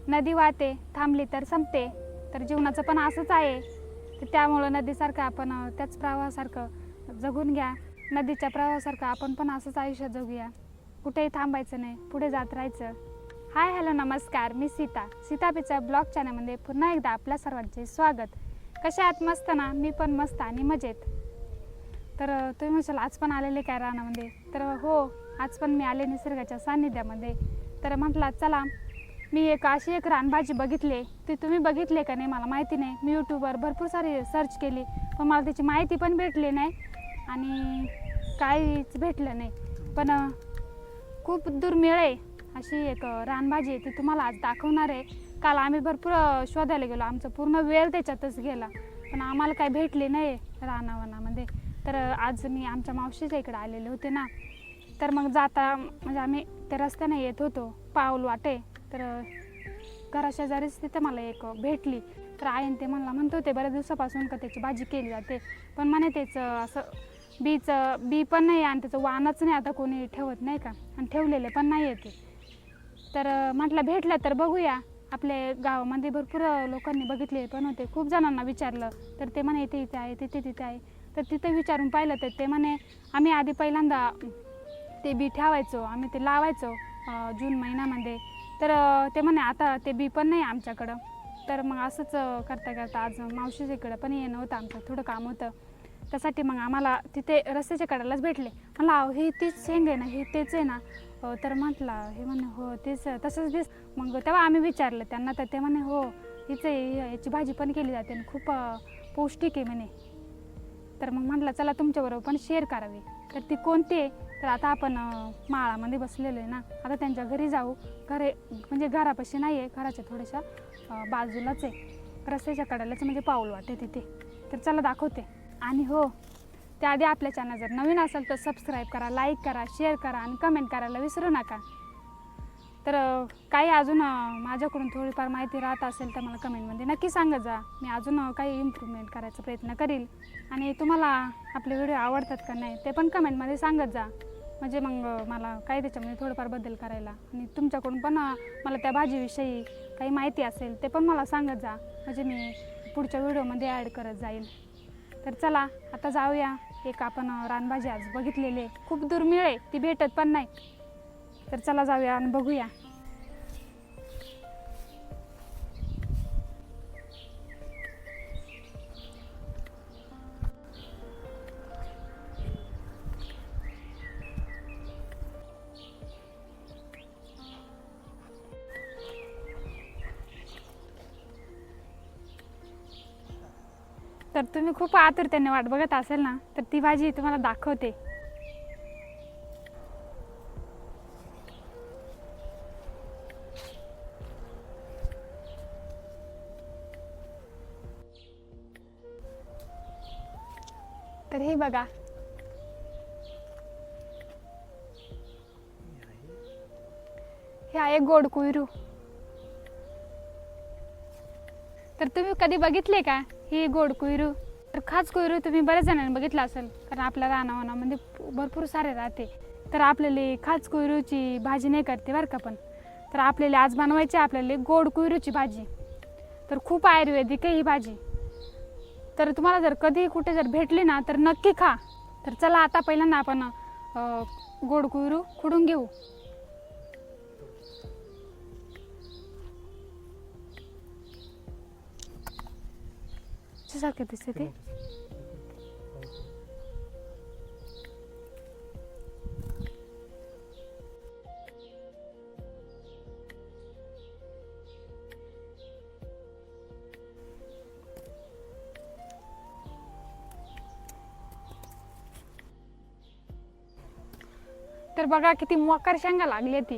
नदी वाहते थांबली तर संपते, तर जीवनाचं पण असंच आहे. तर त्यामुळं नदीसारखं आपण त्याच प्रवाहासारखं जगून घ्या. नदीच्या प्रवाहासारखं आपण पण असंच आयुष्य जगूया. कुठेही थांबायचं नाही, पुढे जात राहायचं. हाय हॅलो नमस्कार, मी सीता पिक्चर ब्लॉग चॅनलमध्ये पुन्हा एकदा आपल्या सर्वांचे स्वागत. कशा आहात? मस्त ना? मी पण मस्त आणि मजेत. तर तुम्ही म्हणशाल आज पण आलेले काय रानामध्ये? तर हो, आज पण मी आले निसर्गाच्या सान्निध्यामध्ये. तर म्हटलं चला, मी अशी एक रानभाजी बघितली. ती तुम्ही बघितली का नाही मला माहिती नाही. मी यूट्यूबवर भरपूर सारी सर्च केली, पण मला त्याची माहिती पण भेटली नाही आणि काहीच भेटलं नाही. पण खूप दुर्मिळ आहे अशी एक रानभाजी आहे, ती तुम्हाला आज दाखवणार आहे. काल आम्ही भरपूर शोधायला गेलो, आमचा पूर्ण वेळ त्याच्यातच गेला, पण आम्हाला काही भेटली नाही रानावनामध्ये. तर आज मी आमच्या मावशीच्या इकडे आलेले होते ना, तर मग जाता म्हणजे आम्ही त्या रस्त्याने येत होतो, पाऊल वाटे. तर घराशेजारीच तिथं मला एक भेटली. तर आईन ते म्हणत होते बऱ्याच दिवसापासून का त्याची भाजी केली जाते, पण म्हणे त्याचं असं बी पण नाही आणि त्याचं वाणच नाही आता कोणी ठेवत नाही का, आणि ठेवलेले पण नाही येते. तर म्हटलं भेटलं तर बघूया. आपल्या गावामध्ये भरपूर लोकांनी बघितले पण होते, खूप जणांना विचारलं तर ते म्हणे इथे आहे, तिथे आहे. तर तिथे विचारून पाहिलं तर ते म्हणे आम्ही आधी पहिल्यांदा ते बी ठेवायचो, आम्ही ते लावायचो जून महिन्यामध्ये. तर ते म्हणे आता ते बी पण नाही आमच्याकडं. तर मग असंच करता आज मावशीच्या इकडं पण येणं होतं, आमचं थोडं काम होतं. त्यासाठी मग आम्हाला तिथे रस्त्याच्या कडेलाच भेटले. म्हणलं हे तीच शेंग आहे ना, हे तेच आहे ना? तर म्हटलं हे म्हणे हो तेच, तसंच दिस. मग तेव्हा आम्ही विचारलं त्यांना, तर ते म्हणे हो हीच आहे, याची भाजी पण केली जाते आणि खूप पौष्टिक आहे म्हणे. तर मग म्हटलं चला तुमच्याबरोबर पण शेअर करावी. तर ती कोणती आहे? तर आता आपण माळामध्ये बसलेलो आहे ना, आता त्यांच्या घरी जाऊ. म्हणजे घरापाशी नाही आहे, घराच्या थोड्याशा बाजूलाच आहे, रस्त्याच्या कडेलाच, म्हणजे पाऊल वाटे तिथे. तर चला दाखवते. आणि हो, त्याआधी आपल्या चॅनल जर नवीन असेल तर सबस्क्राईब करा, लाईक करा, शेअर करा आणि कमेंट करायला विसरू नका. तर काही अजून माझ्याकडून थोडीफार माहिती राहत असेल तर मला कमेंटमध्ये नक्की सांगत जा. मी अजून काही इम्प्रूव्हमेंट करायचा प्रयत्न करील. आणि तुम्हाला आपले व्हिडिओ आवडतात का नाही ते पण कमेंटमध्ये सांगत जा, म्हणजे मग मला काही त्याच्यामध्ये थोडंफार बदल करायला. आणि तुमच्याकडून पण मला त्या भाजीविषयी काही माहिती असेल ते पण मला सांगत जा, म्हणजे मी पुढच्या व्हिडिओमध्ये ॲड करत जाईल. तर चला आता जाऊया. एक आपण रानभाजी आज बघितलेली आहे, खूप दुर्मिळ आहे, ती भेटत पण नाही. तर चला जाऊया आणि बघूया. तर तुम्ही खूप आतुरतेने वाट बघत असेल ना, तर ती भाजी तुम्हाला दाखवते. तर हे बघा, हे आहे गोड कुयरू. तर तुम्ही कधी बघितले का ही गोड कुयरू? तर खास कुयरू तुम्ही बऱ्याच जणांनी बघितलं असेल, कारण आपल्या रानावनामध्ये भरपूर सारे राहते. तर आपल्याला खास कुयरूची भाजी नाही करते बरं का, पण तर आपल्याला आज बनवायची आपल्याला गोड कुयरूची भाजी. तर खूप आयुर्वेदिक आहे ही भाजी. तर तुम्हाला जर कधी कुठे जर भेटली ना तर नक्की खा. तर चला आता पहिल्यांदा आपण गोड कुयरू खुडून घेऊ. सारखे दिसते ते. तर बघा किती मोकार शेंगा लागली ती,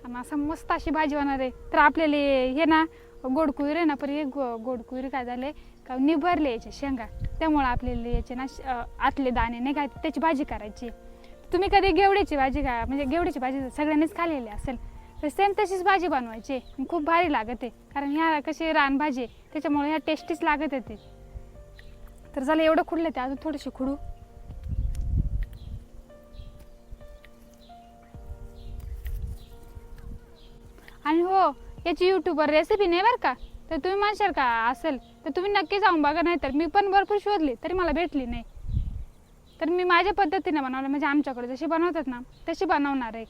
आणि असं मस्त अशी भाजी होणार आहे. तर आपल्याला हे ना गोड कुयर आहे ना, पण हे गोड कुयर काय झाले का निभरले याचे शेंगा, त्यामुळे आपल्याला याचे ना आतले दाणे नाही काय त्याची भाजी करायची. तुम्ही कधी घेवड्याची भाजी का, म्हणजे घेवड्याची भाजी सगळ्यांनीच खाल्लेली असेल, तर सेम तशीच भाजी बनवायची. खूप भारी लागत आहे, कारण ह्या कशी रानभाजी त्याच्यामुळे ह्या टेस्टीच लागत आहे ते. तर झालं एवढं खुडलं, ते अजून थोडीशी खुडू. आणि हो, याची यूट्यूबवर रेसिपी नाही बरं का, तर तुम्ही म्हणशाल का असेल तर तुम्ही नक्की जाऊन बघा. नाही तर मी पण भरपूर शोधली तरी मला भेटली नाही. तर मी माझ्या पद्धतीने बनवलं, म्हणजे आमच्याकडे जशी बनवतात ना तशी बनवणार आहे.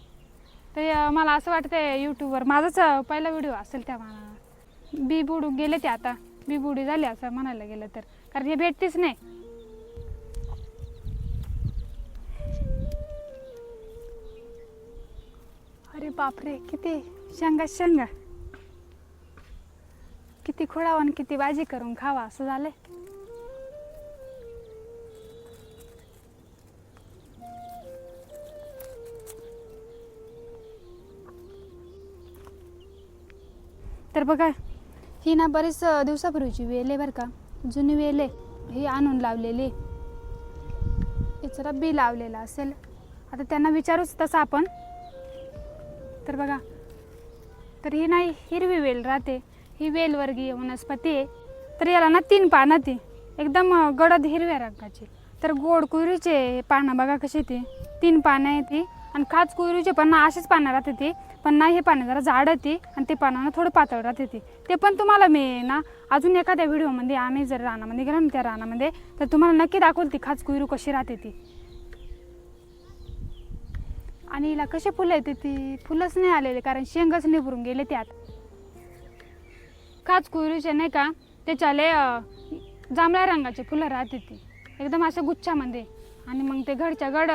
तर मला असं वाटतं यूट्यूबवर माझाच पहिला व्हिडिओ असेल. त्या मला बी बुडून गेले ते, आता बी बुडी झाली असं म्हणायला गेलं तर, कारण हे भेटतीच नाही. अरे बापरे, किती शेंगा किती खोडावं आणि किती भाजी करून खावा असं झालंय. तर बघा, ही ना बरेच दिवसापूर्वीची वेल आहे बरं का, जुनी वेल आहे. ही आणून लावलेली, याचं बी लावलेलं असेल. आता त्यांना विचारूच तसं आपण. तर बघा, तर ही नाही हिरवी वेल राहते, ही वेलवर्गीय वनस्पती आहे. तर याला ना 3 पानं ती एकदम गडद हिरव्या रंगाची. तर गोड कुयरीचे पानं बघा कशी ती 3 पानं आहे ती. आणि खाच कुयरीचे पण ना अशीच पानं राहते ती, पण ना हे पानं जरा जाड ती आणि ते पानं ना थोडं पातळ राहते ती. ते पण तुम्हाला मी ना अजून एखाद्या व्हिडिओमध्ये, आम्ही जर रानामध्ये गेलो ना त्या रानामध्ये, तर तुम्हाला नक्की दाखवल ती खाच कुयरू कशी राहते ती. आणि हिला कसे फुलं येते, ती फुलंच नाही आलेले कारण शेंगच निभरून गेले त्यात. खाच कुयरीचे नाही का त्याच्याले जांभळ्या रंगाचे फुलं राहते ती एकदम असं गुच्छामध्ये. आणि मग ते घडच्या घड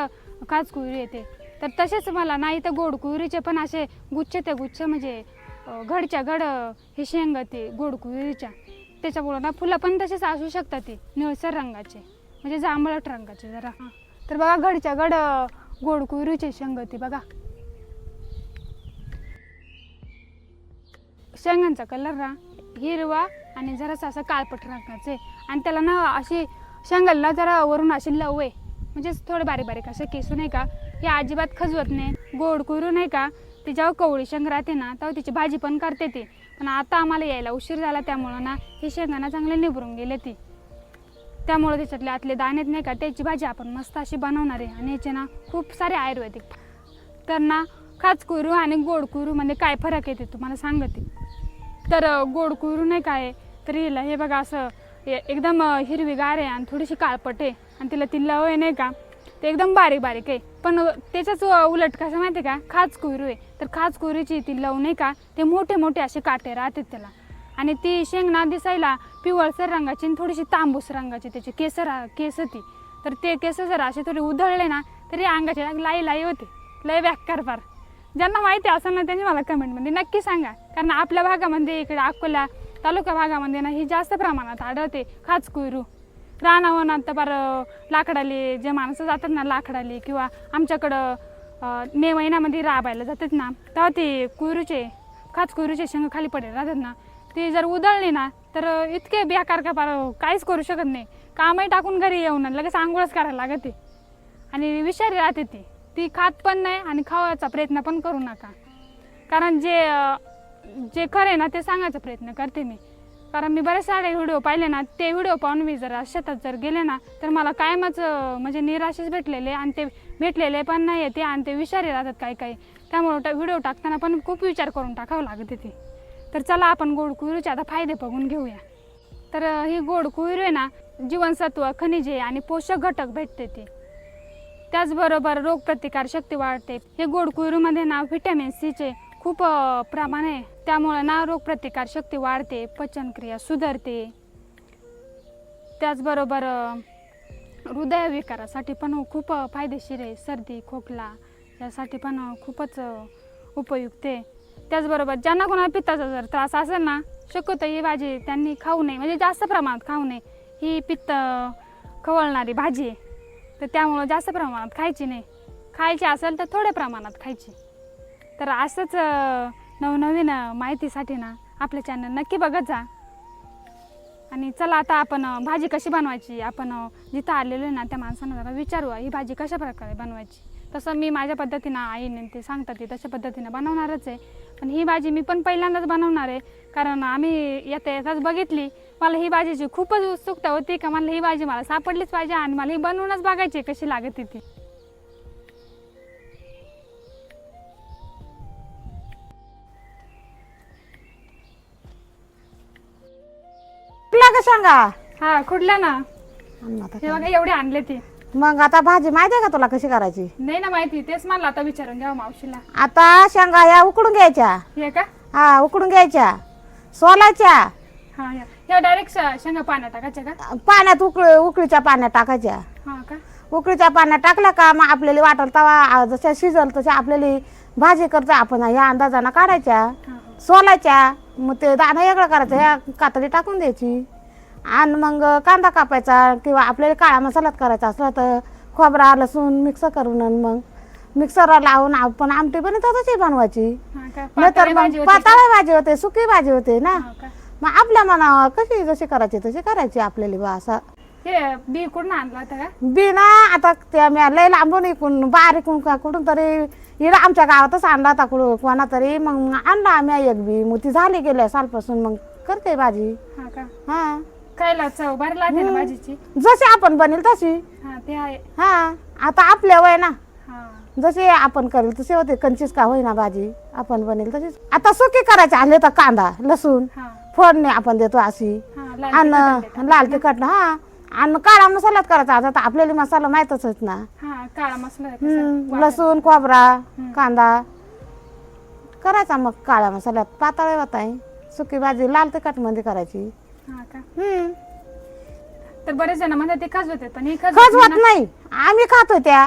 खाच कुयरी येते. तर तसेच मला नाही तर गोड कुयरीचे पण असे गुच्छ ते गुच्छ, म्हणजे घडच्या घड हे शेंग ते गोड कुयरीच्या. त्याच्यामुळं ना फुलं पण तसेच असू शकतात ती निळसर रंगाचे, म्हणजे जांभळट रंगाचे जरा. तर बघा, घडच्या घड गोड कुयरीचे शेंग ती बघा. शेंगांचा कलर ना हिरवा आणि जरासा असं काळपट रंगाचे. आणि त्याला ना अशी शेंगाला ना जरा वरून अशी लव आहे, म्हणजे थोडे बारीक बारीक असे केसू नाही का, हे अजिबात खजवत नाही. गोड कुयरू नाही का, ती जेव्हा कवळी शेंग राहते ना तेव्हा तिची भाजी पण करते ती. पण आता आम्हाला यायला उशीर झाला त्यामुळं ना हे शेंगांना चांगले निभरून गेले ती. त्यामुळे त्याच्यातले आतले दाणे नाही का त्याची भाजी आपण मस्त अशी बनवणार आहे. आणि याचे ना खूप सारे आयुर्वेदिक. तर ना खाच कुयरू आणि गोड कुयरू मध्ये काय फरक येते तुम्हाला सांगते. तर गोड कुयरू नाही काय, तर हिला हे बघा असं एकदम हिरवीगार आहे आणि थोडीशी काळपट आहे. आणि तिला ती लव आहे नाही का, ते एकदम बारीक बारीक आहे. पण त्याच्याच उलट कसं माहिती आहे का, खाच कुयरू आहे. तर खाच कुयरीची ती लव नाही का, ते मोठे मोठे असे काटे राहतात त्याला. आणि ती शेंग ना दिसायला पिवळसर रंगाची आणि थोडीशी तांबूस रंगाची त्याची केस ती. तर ते केस जर असे थोडे उधळले ना तरी अंगाचे लाई होते, लय बेकार फार. ज्यांना माहिती असेल ना त्यांनी मला कमेंटमध्ये नक्की सांगा. कारण आपल्या भागामध्ये इकडे अकोला तालुका भागामध्ये ना ही जास्त प्रमाणात आढळते खाच कुयरू. रानावनात तर बरं लाकडाली जे माणसं जातात ना लाकडाली, किंवा आमच्याकडं मे महिन्यामध्ये राबायला जातात ना तेव्हा ते खाच कुयरूचे शेंग खाली पडेल राहतात ना, ती जर उधळली ना तर इतके बेकार का पार काहीच करू शकत नाही. कामही टाकून घरी येऊन लगेच आंघोळच करायला लागते. आणि विषारी राहते ती खात पण नाही आणि खावायचा प्रयत्न पण करू नका. कारण जे खरे ना ते सांगायचा प्रयत्न करते मी. कारण मी बरेच सारे व्हिडिओ पाहिले ना, ते व्हिडिओ पाहून मी जर शेतात जर गेले ना तर मला कायमच म्हणजे निराशेच भेटलेले. आणि ते भेटलेले पण नाही ते, आणि ते विषारी राहतात काही काही. त्यामुळं व्हिडिओ टाकताना पण खूप विचार करून टाकावं लागते ते. तर चला आपण गोड कुयरूचे आता फायदे बघून घेऊया. तर ही गोड कुयरू आहे ना जीवनसत्व, खनिजे आणि पोषक घटक भेटते ती. त्याचबरोबर रोगप्रतिकार शक्ती वाढते. हे गोड कुयरूमध्ये ना व्हिटॅमिन सीचे खूप प्रमाण आहे. त्यामुळे ना रोगप्रतिकार शक्ती वाढते, पचनक्रिया सुधारते. त्याचबरोबर हृदयविकारासाठी पण खूप फायदेशीर आहे. सर्दी खोकला यासाठी पण खूपच उपयुक्त आहे. त्याचबरोबर ज्यांना कोणाला पित्ताचा जर त्रास असेल ना, शक्यतो ही भाजी त्यांनी खाऊ नये, म्हणजे जास्त प्रमाणात खाऊ नये. ही पित्त खवळणारी भाजी आहे, तर त्यामुळं जास्त प्रमाणात खायची नाही. खायची असेल तर थोड्या प्रमाणात खायची. तर असंच नवनवीन माहितीसाठी ना आपलं चॅनल नक्की बघत जा. आणि चला आता आपण भाजी कशी बनवायची, आपण जिथं आलेलो आहे ना त्या माणसांना जरा विचारू ही भाजी कशा प्रकारे बनवायची. तसं मी माझ्या पद्धतीनं आईने ते सांगतात ते तशा पद्धतीनं बनवणारच आहे. पण ही भाजी मी पण पहिल्यांदाच बनवणार आहे, कारण आम्ही येताच बघितली. मला ही भाजीची खूपच उत्सुकता होती का मला ही भाजी मला सापडलीच पाहिजे आणि मला ही बनवूनच बघायची कशी लागते ती. सांगा हा कुठल्या ना अन्न आता हे बघा एवढे आणले ते मग आता भाजी माहिती आहे का तुला कशी करायची नाही ना माहिती तेच मला आता विचारून घ्यावं मावशीला आता शेंगा ह्या उकडून घ्यायच्या हे का हा उकडून घ्यायच्या सोलायच्या हा ह्या डायरेक्ट शेंगा पाण्यात टाकायच्या का पाण्यात उकळीच्या पाण्यात टाकायच्या हा का उकळीच्या पाण्यात टाकल्या का मग आपल्याला वाटल तवा जशा शिजल तशा आपल्याला भाजी करतो आपण ह्या अंदाजानं काढायच्या हा, हा. सोलायच्या मग ते दाणं वेगळं करायचं ह्या कातडी टाकून द्यायची आणि मग कांदा कापायचा किंवा आपल्याला काळा मसालाच करायचा असला तर खोबरा लसूण मिक्स करून आणि मग मिक्सरला लावून आपण आमटी बनवतो तशी बनवायची हा का नाहीतर पातळ मग भाजी होती का? पातळ भाजी होते सुकी भाजी होते ना हा का? मग आपल्या मनावर कशी जशी करायची तशी करायची आपल्याला बा असं हे बी कुठून आणला होता का बी ना आता त्या मी लय लांबून इकून बारीक कुठून तरी इकडं आमच्या गावातच आणला होता कोणा तरी मग आणला आम्ही एक बी मग ती झाली गेल्या सालपासून मग करते भाजी हा का हा खायला चव बरं लागते ना भाजीची जशी आपण बनेल तशी हा ते आहे हा आता आपल्या वय ना हा जसे आपण करेल तसे होते कंचीस का होईना भाजी आपण बनेल तशीच आता सुकी करायचे आले तर कांदा लसूण हा फोडणी आपण देतो अशी हा लाल आणि तिखट देतात. लाल तिखट हा आणि काळा मसालाच करायचा आता आपल्याला मसाला माहीतच आहेत ना हा काळा मसाला आहे कसा? लसूण खोबरा कांदा करायचा मग काळ्या मसाल्यात पातळ होताय सुकी भाजी लाल तिखट मध्ये करायची हा का हम्म तर बरेच जण म्हणतात ते खजवत पण हे खजवत नाही आम्ही खातो त्या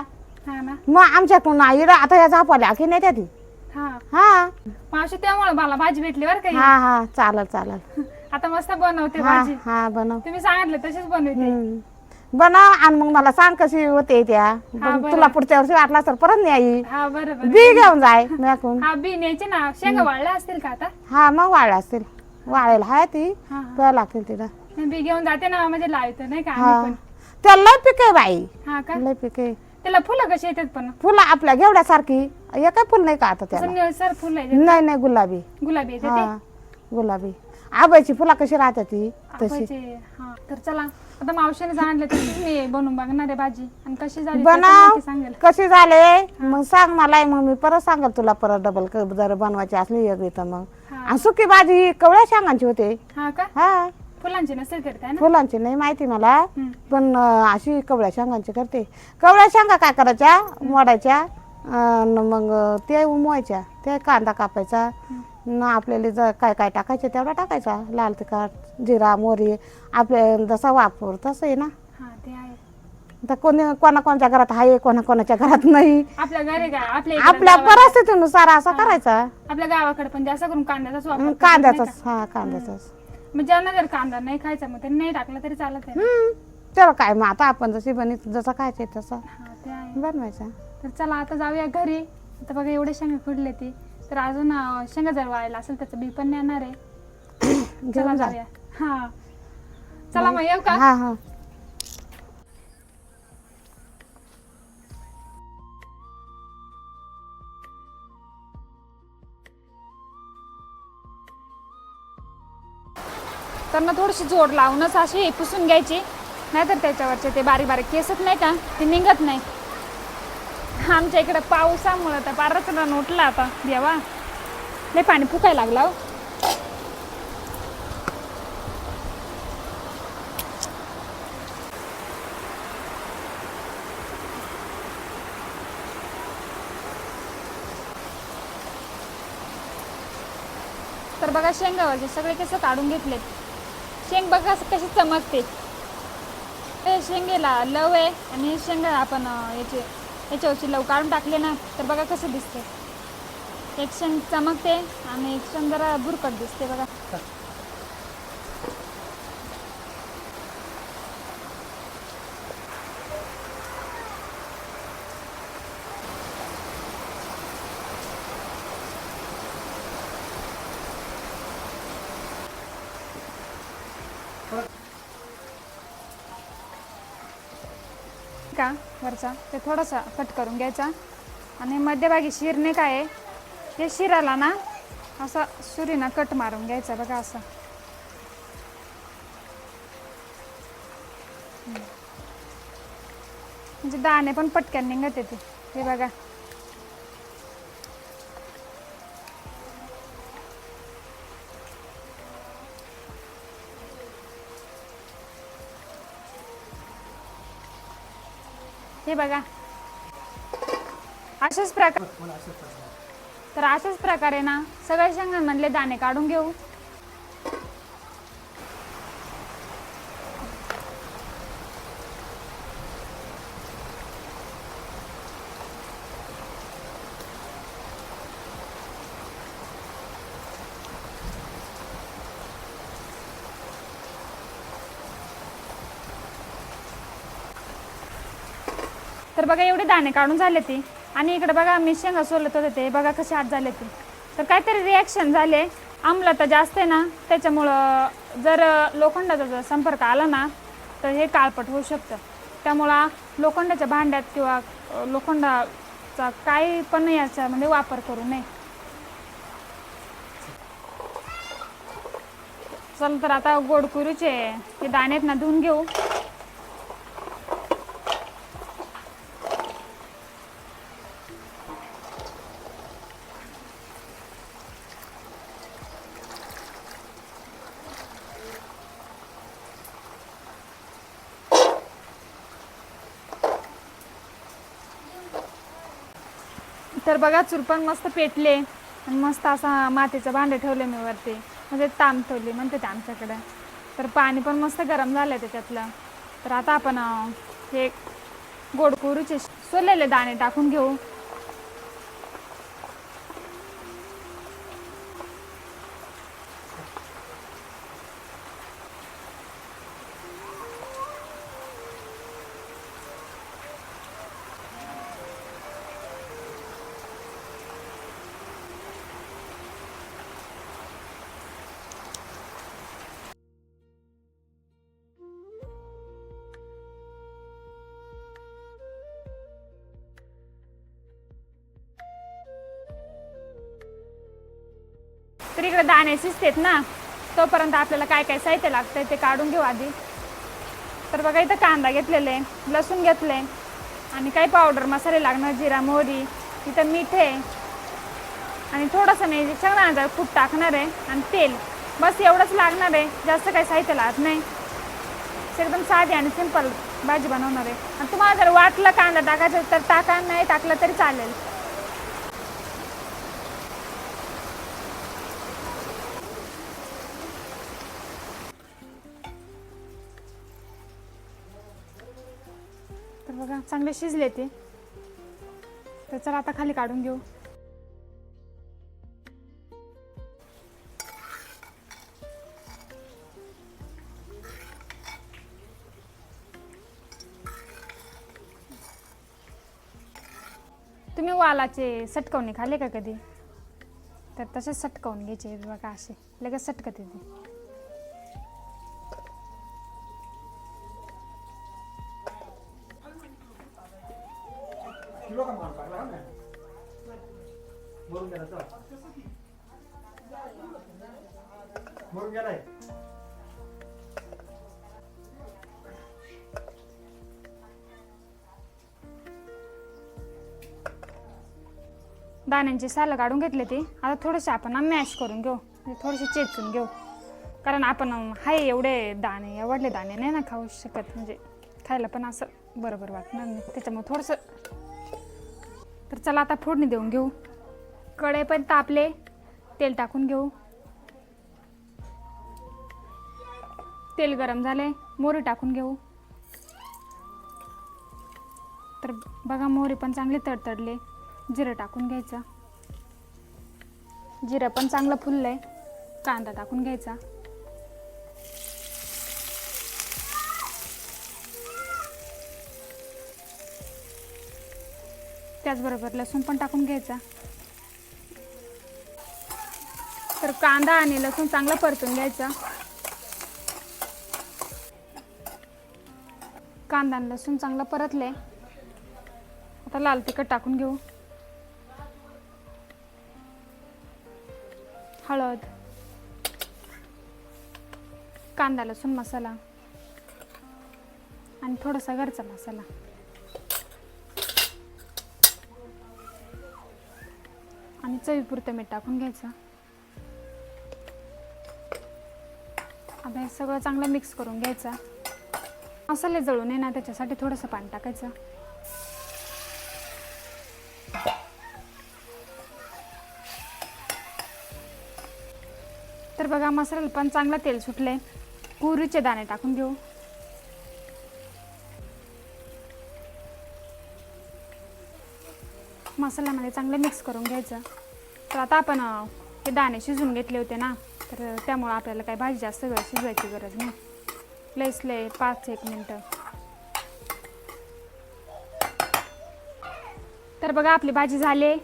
हा ना मग आमच्याकडून इकडं आता या झापाल्या की नाही त्या ती हा हा मावशी त्यामुळे मला भाजी भेटली बरं काही हा हा चालेल चालेल आता मस्त बनवते हा भाजी हा बनव तुम्ही सांगितलं तशीच बनवते बनव आणि मग मला सांग कशी होते त्या हा, बरं. तुला पुढच्या वर्षी वाटला तर परत नाही हा बरोबर बी घेऊन जाय मॅकून हा बी न्यायचे ना शेंगा वाळल्या असतील का आता हा मग वाळल्या असतील वाळेल हाय ती हा प्या लागतील तिला मी बी घेऊन जाते ना म्हणजे लावतो नाही का हा आम्ही पण त्याला लय पिके बाई हा का लय पिके त्याला फुलं कशी येतात पण फुलं आपल्या घेवड्यासारखी हे काय फुल नाही का आता त्याला निळसर फुलं आहे नाही नाही गुलाबी गुलाबी येते हा गुलाबी आबाईची फुलं कशी राहतात ती तशी ते हा तर चला आता मावशीने सांगितलं तशीच मी बनवून बघणार आहे भाजी आणि कशी झाली ते पण बनव नक्की सांगेल कशी झाले मग सांग मला मग मी परत सांगेल तुला परत डबल जर बनवायची असली वेगळी तर मग हा. आणि सुकी भाजी कवळ्या शेंगांची होते हा का हा फुलांची नसेल करताय ना फुलांची नाही माहिती मला हम्म. पण अशी कवळ्या शेंगांची करते कवळ्या शेंगा काय करायच्या मोडायच्या मग ते उमवायच्या ते कांदा कापायचा न आपल्याला काय काय टाकायचं तेवढा टाकायचा लाल तिखट जिरा मोहरी आपल्या जसा वापर तसं आहे ना हा ते आहे तर कोणाच्या घरात आहे कोणाच्या घरात नाही आपल्या घरी काय आपल्या इकडे आपल्या परिस्थितीनुसार असा करायचा आपल्या गावाकडे पण जास्त करून कांद्याचाच वापर करतात, कांद्याचाच नाही हा कांद्याचाच का? मग ज्यांना जर कांदा नाही खायचा मग त्यांनी नाही टाकला तरी चालत आहे चलो काय मग आता आपण जशी जसं खायचं तसं हा ते आहे बनवायचं तर चला आता जाऊया घरी आता बघा एवढे शेंगा खुडले ती तर अजून शेंगा जर वाळायला असेल त्याचं बी पण येणार आहे चला घेऊन जा जाऊया हा चला मग येऊ का हा हा तर ना थोडीशी जोड लावूनच अशी पुसून घ्यायची नाहीतर त्याच्यावरचे ते बारीक बारीक केसच नाही का ते निघत नाही आमच्या इकडे पावसामुळं तर पारच रन उठला आता देवा लय पाणी फुकायला लागला हो. तर बघा शेंगावरचे सगळे केस काढून घेतलेत शेंग बघा कशी चमकते ते शेंगेला लव आहे आणि शेंगा आपण याच्यावरची लव काढून टाकले ना तर बघा कसं दिसते एक शेंग चमकते आणि एक शेंग जरा भुरकट दिसते बघा का वरचा ते थोडासा कट करून घ्यायचा आणि मध्यभागी शिरणे काय आहे ते शिराला ना असा सुरीना कट मारून घ्यायचा बघा असं म्हणजे दाणे पण पटकन निघत येते हे बघा हे बघा अशाच प्रकार तर अशाच प्रकारे ना सगळ्या शेंगांमधले दाणे काढून घेऊ. तर बघा एवढे दाणे काढून झाले ते. आणि इकडे बघा मी शेंगा सोलत होते ते बघा कसे आत झाले ते. तर काहीतरी रिॲक्शन झाले, आम्लता जास्त आहे ना त्याच्यामुळं जर लोखंडाचा जर संपर्क आला ना तर हे काळपट होऊ शकतं. त्यामुळं लोखंडाच्या भांड्यात किंवा लोखंडाचा काही पण याच्यामध्ये वापर करू नये. चल तर आता गोडकुरूचे हे दाणे ना धुवून घेऊ. तर बघा चुरपण मस्त पेटले आणि मस्त असा मातीचं भांडे ठेवले मी वरती, म्हणजे ताम ठेवली म्हणते ते आमच्याकडे. तर पाणी पण मस्त गरम झालं त्याच्यातलं. तर आता आपण हे गोडकुरूचे सोललेले दाणे टाकून घेऊ. तर इकडे दाणे शिजतेत ना तोपर्यंत आपल्याला काय काय साहित्य लागतंय ते काढून घेऊ आधी. तर बघा इथं कांदा घेतलेले, लसूण घेतले आणि काही पावडर मसाले लागणार, जिरा मोहरी, इथं मीठ आहे आणि थोडंसं मी शेंगदाण्याचा कूट टाकणार आहे आणि तेल, बस एवढंच लागणार आहे. जास्त काही साहित्य लागत नाही. एकदम साधी आणि सिंपल भाजी बनवणार आहे. आणि तुम्हाला जर वाटलं कांदा टाकायचं तर टाका, नाही टाकलं तरी चालेल. तर बघा चांगले शिजले ते. तर चला आता खाली काढून घेऊ. तुम्ही वालाचे सटकवणे खाल्ले का कधी? तर तसेच सटकवून घ्यायचे बघा, असे लगेच सटकत येते. दाण्यांची सालं काढून घेतले ते. आता थोडेसे आपण मॅश करून घेऊ, म्हणजे थोडेसे चेचून घेऊ. कारण आपण हाय एवढे दाणे, एवढले दाणे नाही ना खाऊ शकत, म्हणजे खायला पण असं बरोबर वाटणार नाही, त्याच्यामुळे थोडंसं. तर चला आता फोडणी देऊन घेऊ. कढई पण तापले, तेल टाकून घेऊ. तेल गरम झाले, मोहरी टाकून घेऊ. तर बघा मोहरी पण चांगली तडतडले. जिरं टाकून घ्यायचं. जिरं पण चांगलं फुललंय. कांदा टाकून घ्यायचा. त्याचबरोबर लसूण पण टाकून घ्यायचा. तर कांदा आणि लसूण चांगला परतून घ्यायचा. कांदा आणि लसूण चांगलं परतले. आता लाल तिखट टाकून घेऊ. हळद, कांदा लसूण मसाला आणि थोडासा घरचा मसाला. आणि चवीपुरतं मीठ टाकून घ्यायचं. आता हे सगळं चांगलं मिक्स करून घ्यायचं. मसाले जळू नये ना त्याच्यासाठी थोडंसं पाणी टाकायचं. तर बघा मसाल्याला पण चांगलं तेल सुटले. कुरीचे दाणे टाकून घेऊ. मसाल्यामध्ये चांगलं मिक्स करून घ्यायचं. तर आता आपण हे दाणे शिजून घेतले होते ना, तर त्यामुळे आपल्याला काही भाजी जास्त वेळ शिजवायची गरज नाही. लईच लय 5-1 मिनटं. तर बघा आपली भाजी झाली.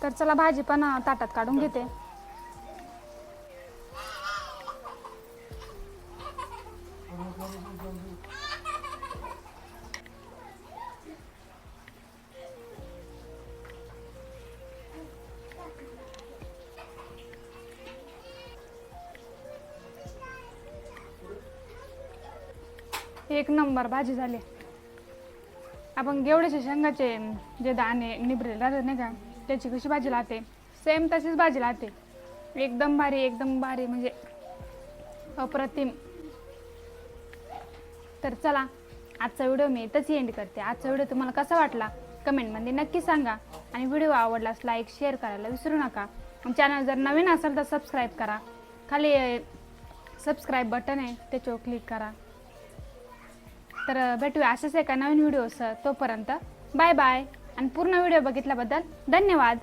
तर चला भाजी पण ताटात काढून घेते. एक नंबर भाजी झाली. आपण गेवड्याच्या शेंगाचे जे दाणे निभरेले राहतात नाही का, त्याची कशी भाजी लागते सेम तशीच भाजी लागते. एकदम भारी, एकदम भारी, म्हणजे अप्रतिम. तर चला आजचा व्हिडिओ मी इथंच एंड करते. आजचा व्हिडिओ तुम्हाला कसा वाटला कमेंटमध्ये नक्की सांगा. आणि व्हिडिओ आवडल्यास लाईक शेअर करायला विसरू नका. चॅनल जर नवीन असेल तर सबस्क्राईब करा. खाली सबस्क्राईब बटन आहे त्याच्यावर क्लिक करा. तर भेटूया असेच एका नवीन व्हिडिओसह. तोपर्यंत बाय बाय. आणि पूर्ण व्हिडिओ बघितल्याबद्दल धन्यवाद.